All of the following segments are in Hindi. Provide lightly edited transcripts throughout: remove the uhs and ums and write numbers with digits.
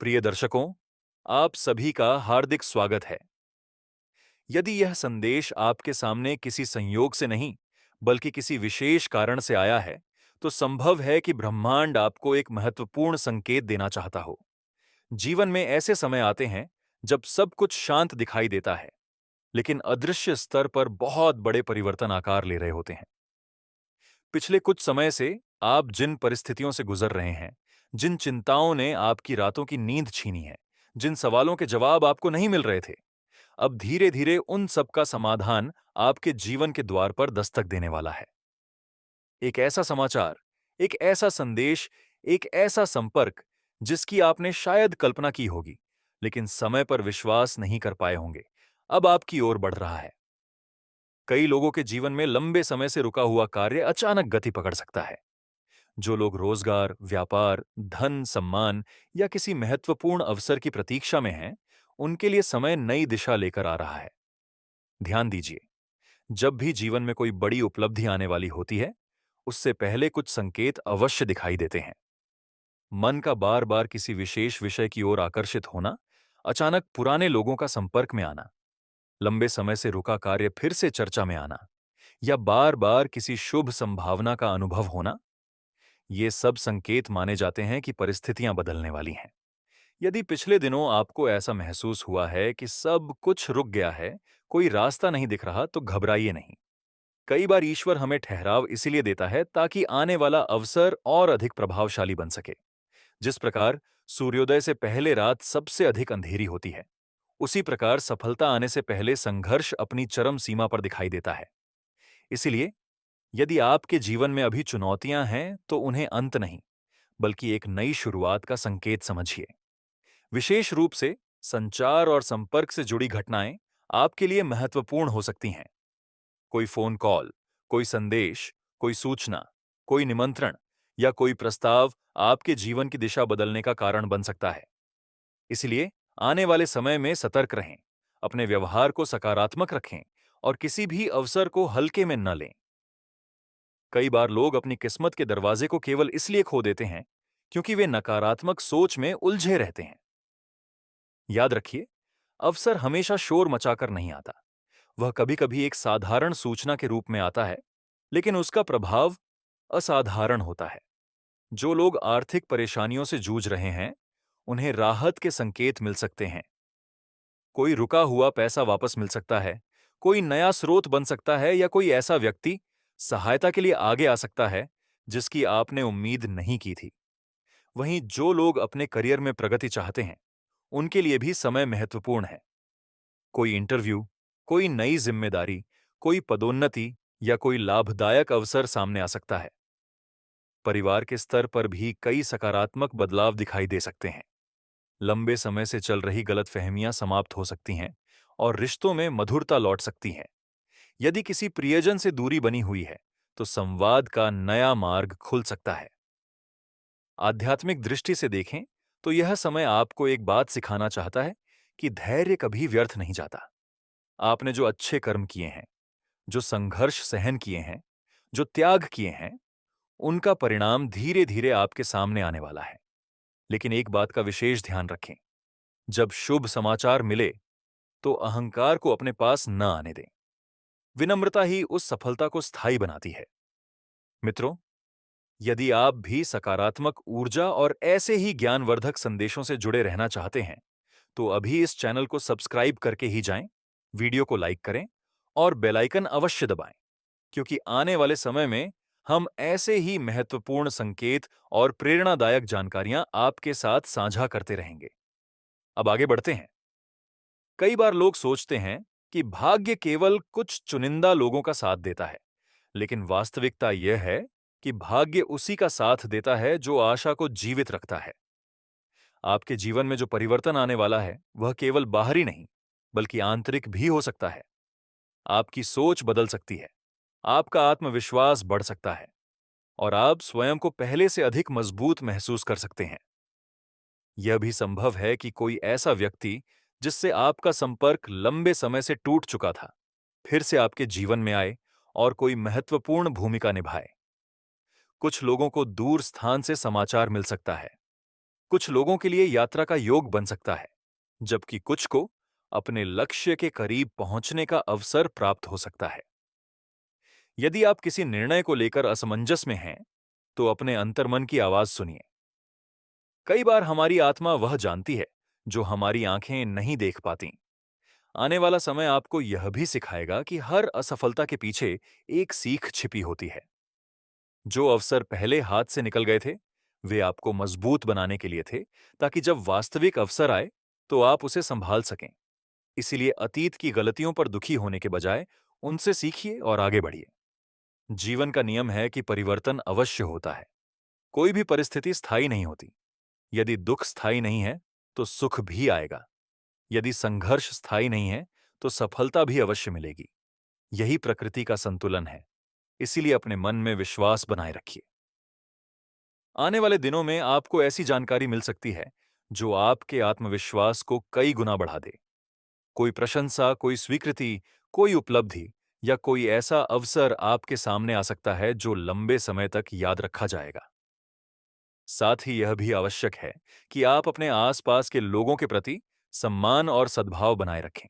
प्रिय दर्शकों, आप सभी का हार्दिक स्वागत है। यदि यह संदेश आपके सामने किसी संयोग से नहीं, बल्कि किसी विशेष कारण से आया है, तो संभव है कि ब्रह्मांड आपको एक महत्वपूर्ण संकेत देना चाहता हो। जीवन में ऐसे समय आते हैं जब सब कुछ शांत दिखाई देता है, लेकिन अदृश्य स्तर पर बहुत बड़े परिवर्तन आकार ले रहे होते हैं। पिछले कुछ समय से आप जिन परिस्थितियों से गुजर रहे हैं, जिन चिंताओं ने आपकी रातों की नींद छीनी है, जिन सवालों के जवाब आपको नहीं मिल रहे थे, अब धीरे धीरे उन सब का समाधान आपके जीवन के द्वार पर दस्तक देने वाला है। एक ऐसा समाचार, एक ऐसा संदेश, एक ऐसा संपर्क जिसकी आपने शायद कल्पना की होगी, लेकिन समय पर विश्वास नहीं कर पाए होंगे, अब आपकी ओर बढ़ रहा है। कई लोगों के जीवन में लंबे समय से रुका हुआ कार्य अचानक गति पकड़ सकता है। जो लोग रोजगार, व्यापार, धन, सम्मान या किसी महत्वपूर्ण अवसर की प्रतीक्षा में हैं, उनके लिए समय नई दिशा लेकर आ रहा है। ध्यान दीजिए, जब भी जीवन में कोई बड़ी उपलब्धि आने वाली होती है, उससे पहले कुछ संकेत अवश्य दिखाई देते हैं। मन का बार बार किसी विशेष विषय की ओर आकर्षित होना, अचानक पुराने लोगों का संपर्क में आना, लंबे समय से रुका कार्य फिर से चर्चा में आना, या बार बार किसी शुभ संभावना का अनुभव होना, ये सब संकेत माने जाते हैं कि परिस्थितियां बदलने वाली हैं। यदि पिछले दिनों आपको ऐसा महसूस हुआ है कि सब कुछ रुक गया है, कोई रास्ता नहीं दिख रहा, तो घबराइए नहीं। कई बार ईश्वर हमें ठहराव इसीलिए देता है ताकि आने वाला अवसर और अधिक प्रभावशाली बन सके। जिस प्रकार सूर्योदय से पहले रात सबसे अधिक अंधेरी होती है, उसी प्रकार सफलता आने से पहले संघर्ष अपनी चरम सीमा पर दिखाई देता है। इसीलिए यदि आपके जीवन में अभी चुनौतियां हैं, तो उन्हें अंत नहीं, बल्कि एक नई शुरुआत का संकेत समझिए। विशेष रूप से संचार और संपर्क से जुड़ी घटनाएं आपके लिए महत्वपूर्ण हो सकती हैं। कोई फोन कॉल, कोई संदेश, कोई सूचना, कोई निमंत्रण या कोई प्रस्ताव आपके जीवन की दिशा बदलने का कारण बन सकता है। इसलिए आने वाले समय में सतर्क रहें, अपने व्यवहार को सकारात्मक रखें और किसी भी अवसर को हल्के में न लें। कई बार लोग अपनी किस्मत के दरवाजे को केवल इसलिए खो देते हैं क्योंकि वे नकारात्मक सोच में उलझे रहते हैं। याद रखिए, अवसर हमेशा शोर मचाकर नहीं आता। वह कभी-कभी एक साधारण सूचना के रूप में आता है, लेकिन उसका प्रभाव असाधारण होता है। जो लोग आर्थिक परेशानियों से जूझ रहे हैं, उन्हें राहत के संकेत मिल सकते हैं। कोई रुका हुआ पैसा वापस मिल सकता है, कोई नया स्रोत बन सकता है, या कोई ऐसा व्यक्ति सहायता के लिए आगे आ सकता है जिसकी आपने उम्मीद नहीं की थी। वहीं जो लोग अपने करियर में प्रगति चाहते हैं, उनके लिए भी समय महत्वपूर्ण है। कोई इंटरव्यू, कोई नई जिम्मेदारी, कोई पदोन्नति या कोई लाभदायक अवसर सामने आ सकता है। परिवार के स्तर पर भी कई सकारात्मक बदलाव दिखाई दे सकते हैं। लंबे समय से चल रही गलतफहमियां समाप्त हो सकती हैं और रिश्तों में मधुरता लौट सकती है। यदि किसी प्रियजन से दूरी बनी हुई है, तो संवाद का नया मार्ग खुल सकता है। आध्यात्मिक दृष्टि से देखें तो यह समय आपको एक बात सिखाना चाहता है कि धैर्य कभी व्यर्थ नहीं जाता। आपने जो अच्छे कर्म किए हैं, जो संघर्ष सहन किए हैं, जो त्याग किए हैं, उनका परिणाम धीरे धीरे आपके सामने आने वाला है। लेकिन एक बात का विशेष ध्यान रखें, जब शुभ समाचार मिले तो अहंकार को अपने पास न आने दें। विनम्रता ही उस सफलता को स्थायी बनाती है। मित्रों, यदि आप भी सकारात्मक ऊर्जा और ऐसे ही ज्ञानवर्धक संदेशों से जुड़े रहना चाहते हैं, तो अभी इस चैनल को सब्सक्राइब करके ही जाएं, वीडियो को लाइक करें और बेल आइकन अवश्य दबाएं, क्योंकि आने वाले समय में हम ऐसे ही महत्वपूर्ण संकेत और प्रेरणादायक जानकारियां आपके साथ साझा करते रहेंगे। अब आगे बढ़ते हैं। कई बार लोग सोचते हैं कि भाग्य केवल कुछ चुनिंदा लोगों का साथ देता है, लेकिन वास्तविकता यह है कि भाग्य उसी का साथ देता है जो आशा को जीवित रखता है। आपके जीवन में जो परिवर्तन आने वाला है, वह केवल बाहरी नहीं, बल्कि आंतरिक भी हो सकता है। आपकी सोच बदल सकती है, आपका आत्मविश्वास बढ़ सकता है और आप स्वयं को पहले से अधिक मजबूत महसूस कर सकते हैं। यह भी संभव है कि कोई ऐसा व्यक्ति जिससे आपका संपर्क लंबे समय से टूट चुका था, फिर से आपके जीवन में आए और कोई महत्वपूर्ण भूमिका निभाए। कुछ लोगों को दूर स्थान से समाचार मिल सकता है, कुछ लोगों के लिए यात्रा का योग बन सकता है, जबकि कुछ को अपने लक्ष्य के करीब पहुंचने का अवसर प्राप्त हो सकता है। यदि आप किसी निर्णय को लेकर असमंजस में हैं, तो अपने अंतर्मन की आवाज सुनिए। कई बार हमारी आत्मा वह जानती है जो हमारी आंखें नहीं देख पाती। आने वाला समय आपको यह भी सिखाएगा कि हर असफलता के पीछे एक सीख छिपी होती है। जो अवसर पहले हाथ से निकल गए थे, वे आपको मजबूत बनाने के लिए थे, ताकि जब वास्तविक अवसर आए तो आप उसे संभाल सकें। इसीलिए अतीत की गलतियों पर दुखी होने के बजाय उनसे सीखिए और आगे बढ़िए। जीवन का नियम है कि परिवर्तन अवश्य होता है। कोई भी परिस्थिति स्थायी नहीं होती। यदि दुख स्थायी नहीं है, तो सुख भी आएगा। यदि संघर्ष स्थायी नहीं है, तो सफलता भी अवश्य मिलेगी। यही प्रकृति का संतुलन है। इसीलिए अपने मन में विश्वास बनाए रखिए। आने वाले दिनों में आपको ऐसी जानकारी मिल सकती है जो आपके आत्मविश्वास को कई गुना बढ़ा दे। कोई प्रशंसा, कोई स्वीकृति, कोई उपलब्धि या कोई ऐसा अवसर आपके सामने आ सकता है जो लंबे समय तक याद रखा जाएगा। साथ ही यह भी आवश्यक है कि आप अपने आसपास के लोगों के प्रति सम्मान और सद्भाव बनाए रखें।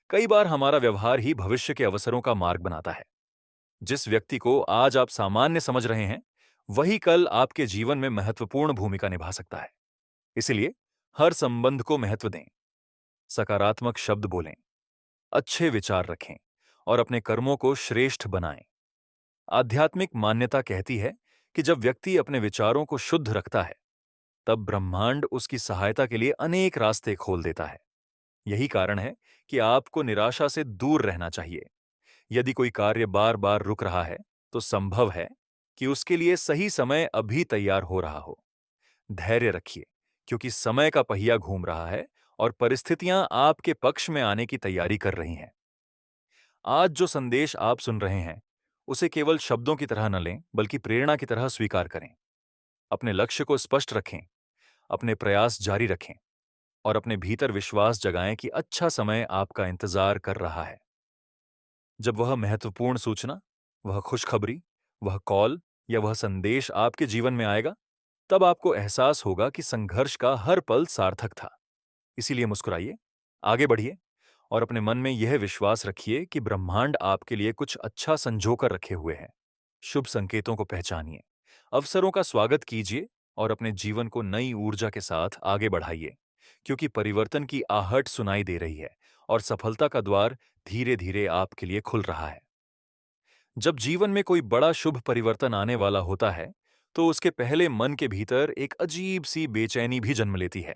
कई बार हमारा व्यवहार ही भविष्य के अवसरों का मार्ग बनाता है। जिस व्यक्ति को आज आप सामान्य समझ रहे हैं, वही कल आपके जीवन में महत्वपूर्ण भूमिका निभा सकता है। इसलिए हर संबंध को महत्व दें, सकारात्मक शब्द बोलें, अच्छे विचार रखें और अपने कर्मों को श्रेष्ठ बनाएं। आध्यात्मिक मान्यता कहती है कि जब व्यक्ति अपने विचारों को शुद्ध रखता है, तब ब्रह्मांड उसकी सहायता के लिए अनेक रास्ते खोल देता है। यही कारण है कि आपको निराशा से दूर रहना चाहिए। यदि कोई कार्य बार बार रुक रहा है, तो संभव है कि उसके लिए सही समय अभी तैयार हो रहा हो। धैर्य रखिए, क्योंकि समय का पहिया घूम रहा है और परिस्थितियां आपके पक्ष में आने की तैयारी कर रही हैं। आज जो संदेश आप सुन रहे हैं, उसे केवल शब्दों की तरह न लें, बल्कि प्रेरणा की तरह स्वीकार करें। अपने लक्ष्य को स्पष्ट रखें, अपने प्रयास जारी रखें और अपने भीतर विश्वास जगाएं कि अच्छा समय आपका इंतजार कर रहा है। जब वह महत्वपूर्ण सूचना, वह खुशखबरी, वह कॉल या वह संदेश आपके जीवन में आएगा, तब आपको एहसास होगा कि संघर्ष का हर पल सार्थक था। इसीलिए मुस्कुराइए, आगे बढ़िए और अपने मन में यह विश्वास रखिए कि ब्रह्मांड आपके लिए कुछ अच्छा संजोकर रखे हुए है। शुभ संकेतों को पहचानिए, अवसरों का स्वागत कीजिए और अपने जीवन को नई ऊर्जा के साथ आगे बढ़ाइए, क्योंकि परिवर्तन की आहट सुनाई दे रही है और सफलता का द्वार धीरे धीरे आपके लिए खुल रहा है। जब जीवन में कोई बड़ा शुभ परिवर्तन आने वाला होता है, तो उसके पहले मन के भीतर एक अजीब सी बेचैनी भी जन्म लेती है।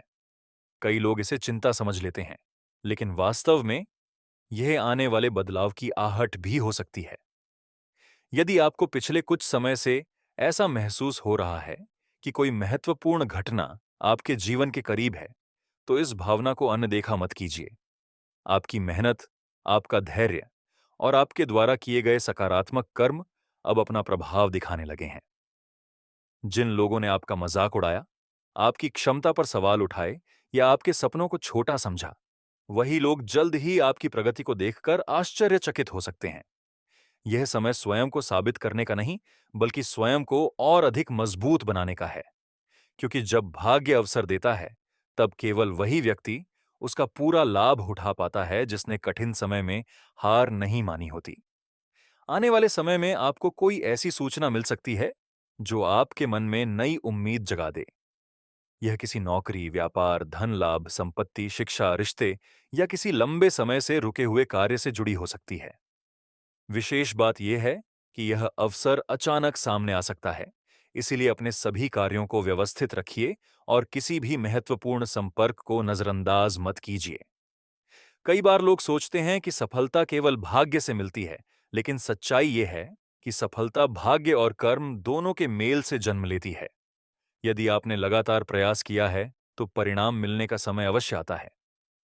कई लोग इसे चिंता समझ लेते हैं, लेकिन वास्तव में यह आने वाले बदलाव की आहट भी हो सकती है। यदि आपको पिछले कुछ समय से ऐसा महसूस हो रहा है कि कोई महत्वपूर्ण घटना आपके जीवन के करीब है, तो इस भावना को अनदेखा मत कीजिए। आपकी मेहनत, आपका धैर्य और आपके द्वारा किए गए सकारात्मक कर्म अब अपना प्रभाव दिखाने लगे हैं। जिन लोगों ने आपका मजाक उड़ाया, आपकी क्षमता पर सवाल उठाए या आपके सपनों को छोटा समझा, वही लोग जल्द ही आपकी प्रगति को देखकर आश्चर्यचकित हो सकते हैं। यह समय स्वयं को साबित करने का नहीं, बल्कि स्वयं को और अधिक मजबूत बनाने का है। क्योंकि जब भाग्य अवसर देता है, तब केवल वही व्यक्ति उसका पूरा लाभ उठा पाता है जिसने कठिन समय में हार नहीं मानी होती। आने वाले समय में आपको कोई ऐसी सूचना मिल सकती है जो आपके मन में नई उम्मीद जगा दे। यह किसी नौकरी, व्यापार, धन लाभ, संपत्ति, शिक्षा, रिश्ते या किसी लंबे समय से रुके हुए कार्य से जुड़ी हो सकती है। विशेष बात यह है कि यह अवसर अचानक सामने आ सकता है। इसीलिए अपने सभी कार्यों को व्यवस्थित रखिए और किसी भी महत्वपूर्ण संपर्क को नजरअंदाज मत कीजिए। कई बार लोग सोचते हैं कि सफलता केवल भाग्य से मिलती है, लेकिन सच्चाई यह है कि सफलता भाग्य और कर्म दोनों के मेल से जन्म लेती है। यदि आपने लगातार प्रयास किया है, तो परिणाम मिलने का समय अवश्य आता है।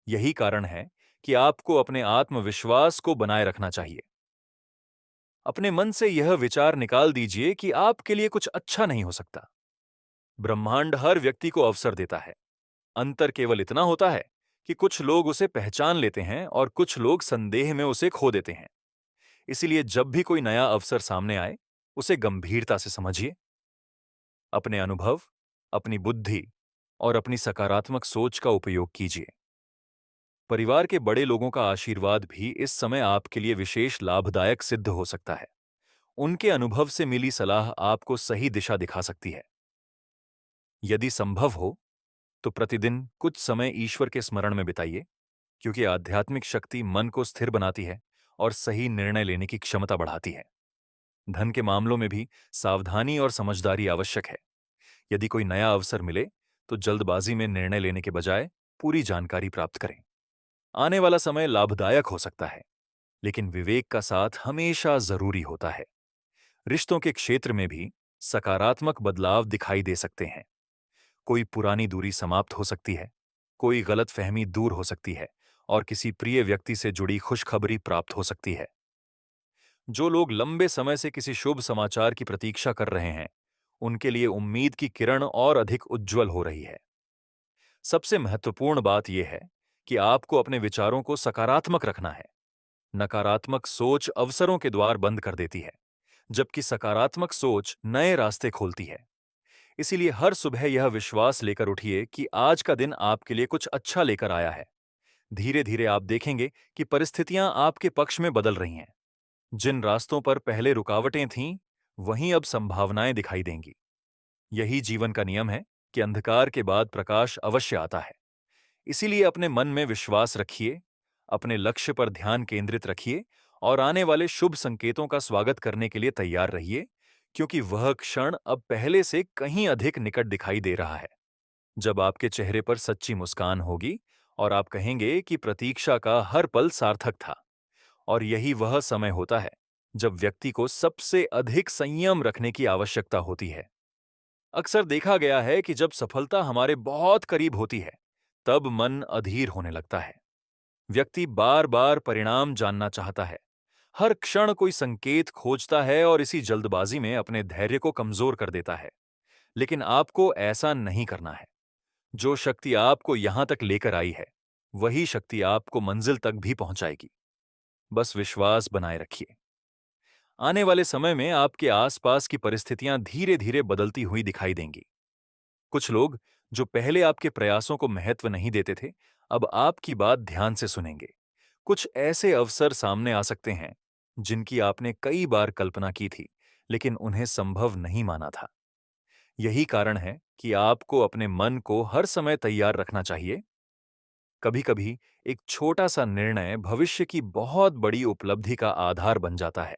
यही कारण है कि आपको अपने आत्मविश्वास को बनाए रखना चाहिए। अपने मन से यह विचार निकाल दीजिए कि आपके लिए कुछ अच्छा नहीं हो सकता। ब्रह्मांड हर व्यक्ति को अवसर देता है। अंतर केवल इतना होता है कि कुछ लोग उसे पहचान लेते हैं और कुछ लोग संदेह में उसे खो देते हैं। इसीलिए जब भी कोई नया अवसर सामने आए, उसे गंभीरता से समझिए। अपने अनुभव, अपनी बुद्धि और अपनी सकारात्मक सोच का उपयोग कीजिए। परिवार के बड़े लोगों का आशीर्वाद भी इस समय आपके लिए विशेष लाभदायक सिद्ध हो सकता है। उनके अनुभव से मिली सलाह आपको सही दिशा दिखा सकती है। यदि संभव हो तो प्रतिदिन कुछ समय ईश्वर के स्मरण में बिताइए, क्योंकि आध्यात्मिक शक्ति मन को स्थिर बनाती है और सही निर्णय लेने की क्षमता बढ़ाती है। धन के मामलों में भी सावधानी और समझदारी आवश्यक है। यदि कोई नया अवसर मिले तो जल्दबाजी में निर्णय लेने के बजाय पूरी जानकारी प्राप्त करें। आने वाला समय लाभदायक हो सकता है, लेकिन विवेक का साथ हमेशा जरूरी होता है। रिश्तों के क्षेत्र में भी सकारात्मक बदलाव दिखाई दे सकते हैं। कोई पुरानी दूरी समाप्त हो सकती है, कोई गलतफहमी दूर हो सकती है और किसी प्रिय व्यक्ति से जुड़ी खुशखबरी प्राप्त हो सकती है। जो लोग लंबे समय से किसी शुभ समाचार की प्रतीक्षा कर रहे हैं, उनके लिए उम्मीद की किरण और अधिक उज्जवल हो रही है। सबसे महत्वपूर्ण बात यह है कि आपको अपने विचारों को सकारात्मक रखना है। नकारात्मक सोच अवसरों के द्वार बंद कर देती है, जबकि सकारात्मक सोच नए रास्ते खोलती है। इसीलिए हर सुबह यह विश्वास लेकर उठिए कि आज का दिन आपके लिए कुछ अच्छा लेकर आया है। धीरे धीरे आप देखेंगे कि परिस्थितियां आपके पक्ष में बदल रही हैं। जिन रास्तों पर पहले रुकावटें थीं, वहीं अब संभावनाएं दिखाई देंगी। यही जीवन का नियम है कि अंधकार के बाद प्रकाश अवश्य आता है। इसीलिए अपने मन में विश्वास रखिए, अपने लक्ष्य पर ध्यान केंद्रित रखिए और आने वाले शुभ संकेतों का स्वागत करने के लिए तैयार रहिए, क्योंकि वह क्षण अब पहले से कहीं अधिक निकट दिखाई दे रहा है। जब आपके चेहरे पर सच्ची मुस्कान होगी और आप कहेंगे कि प्रतीक्षा का हर पल सार्थक था। और यही वह समय होता है जब व्यक्ति को सबसे अधिक संयम रखने की आवश्यकता होती है। अक्सर देखा गया है कि जब सफलता हमारे बहुत करीब होती है, तब मन अधीर होने लगता है। व्यक्ति बार बार परिणाम जानना चाहता है, हर क्षण कोई संकेत खोजता है और इसी जल्दबाजी में अपने धैर्य को कमजोर कर देता है। लेकिन आपको ऐसा नहीं करना है। जो शक्ति आपको यहां तक लेकर आई है, वही शक्ति आपको मंजिल तक भी पहुंचाएगी। बस विश्वास बनाए रखिए। आने वाले समय में आपके आसपास की परिस्थितियां धीरे धीरे बदलती हुई दिखाई देंगी। कुछ लोग जो पहले आपके प्रयासों को महत्व नहीं देते थे, अब आपकी बात ध्यान से सुनेंगे। कुछ ऐसे अवसर सामने आ सकते हैं जिनकी आपने कई बार कल्पना की थी, लेकिन उन्हें संभव नहीं माना था। यही कारण है कि आपको अपने मन को हर समय तैयार रखना चाहिए। कभी-कभी एक छोटा सा निर्णय भविष्य की बहुत बड़ी उपलब्धि का आधार बन जाता है।